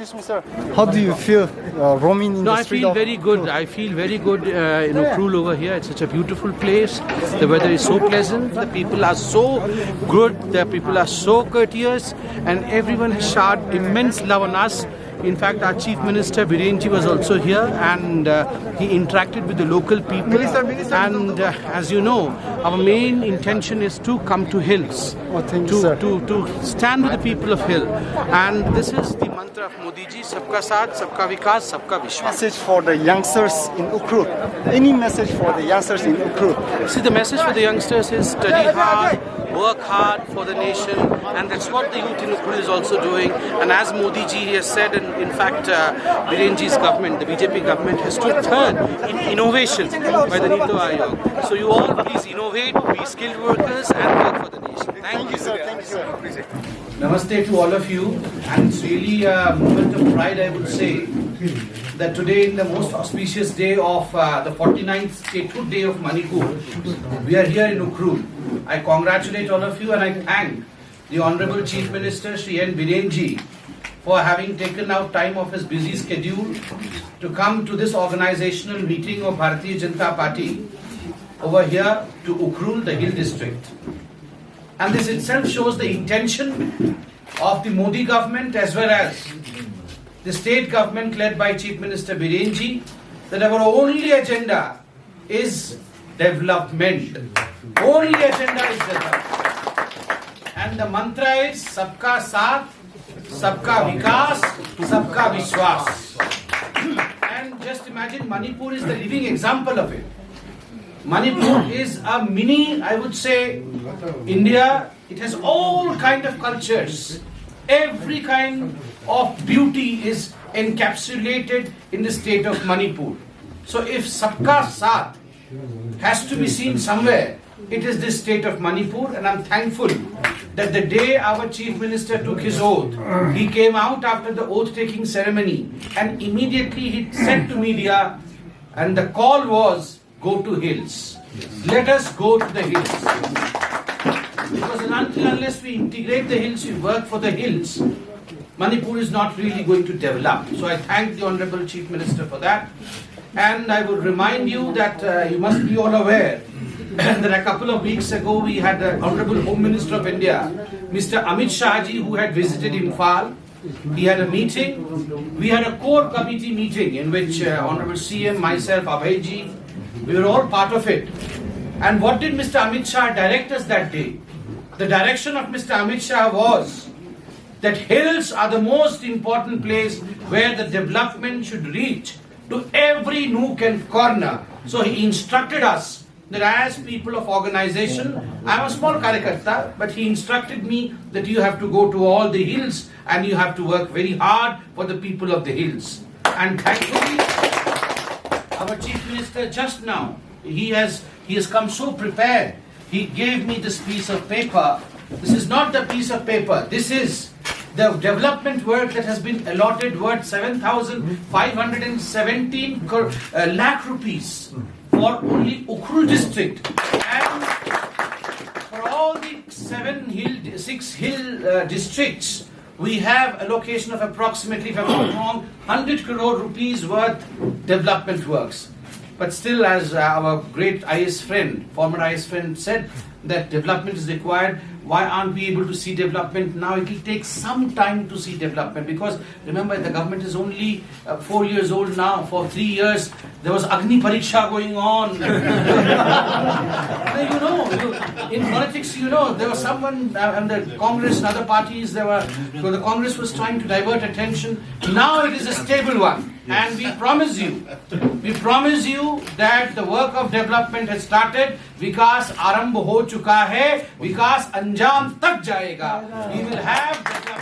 Excuse me, sir. How do you feel roaming in No, the I street feel of very good. Ukhrul? I feel very good in Ukhrul over here. It's such a beautiful place. The weather is so pleasant. The people are so good. The people are so courteous. And everyone has showered immense love on us. In fact, our Chief Minister Birenji was also here, and he interacted with the local people. And as you know, our main intention is to come to Hills, Oh, thank you, sir. to stand with the people of Hill. And this is the mantra of Modi ji: Sabka Saath, Sabka Vikas, Sabka Vishwas. Message for the youngsters in Ukhrul. Any message for the youngsters in Ukhrul? See, the message for the youngsters is study hard, work hard for the nation, and that's what the youth in Ukhrul is also doing. And as Modi ji has said, and in fact, Birenji's government, the BJP government, has stood third in innovation by the Niti Aayog. So you all please innovate, be skilled workers, and work for the nation. Thank you. Sir, thank you. Namaste to all of you, and it's really a moment of pride, I would say, that today, in the most auspicious day of the 49th statehood day of Manipur, we are here in Ukhrul. I congratulate all of you, and I thank the Honorable Chief Minister Shri N. Birenji for having taken out time of his busy schedule to come to this organizational meeting of Bharatiya Janata Party over here to Ukhrul, the Hill District. And this itself shows the intention of the Modi government as well as the state government led by Chief Minister Birenji, that our only agenda is development. Only agenda is development. And the mantra is Sabka Saath, Sabka Vikas, Sabka Vishwas. And just imagine, Manipur is the living example of it. Manipur is a mini, I would say, India. It has all kind of cultures. Every kind of beauty is encapsulated in the state of Manipur. So if Sabka Saath has to be seen somewhere, it is this state of Manipur, and I'm thankful that the day our Chief Minister took his oath, he came out after the oath-taking ceremony and immediately he said to media, and the call was, go to Hills. Let us go to the Hills. Because unless we integrate the Hills, we work for the Hills, Manipur is not really going to develop. So I thank the Honorable Chief Minister for that. And I would remind you that you must be all aware that a couple of weeks ago we had the Honorable Home Minister of India, Mr. Amit Shah ji, who had visited Imphal. He had a meeting. We had a core committee meeting in which Honorable CM, myself, Abhay ji, we were all part of it. And what did Mr. Amit Shah direct us that day? The direction of Mr. Amit Shah was that hills are the most important place where the development should reach to every nook and corner. So he instructed us that as people of organization, I'm a small karyakarta, but he instructed me that you have to go to all the hills and you have to work very hard for the people of the hills. And thankfully, our Chief Minister just now, he has come so prepared. He gave me this piece of paper. This is not the piece of paper. This is the development work that has been allotted worth 7,517 lakh rupees for only Ukhrul district. And for all the six hill districts, we have allocation of approximately, if I'm not wrong, 100 crore rupees worth development works. But still, as our great IS friend, former IS friend said, that development is required. Why aren't we able to see development now? It will take some time to see development, because remember, the government is only 4 years old now. For 3 years, there was Agni Pariksha going on. In politics, there was someone, and the Congress and other parties, the Congress was trying to divert attention. Now it is a stable one. And we promise you that the work of development has started. Vikas arambh ho chuka hai, Vikas anjam tak jayega. We will have development.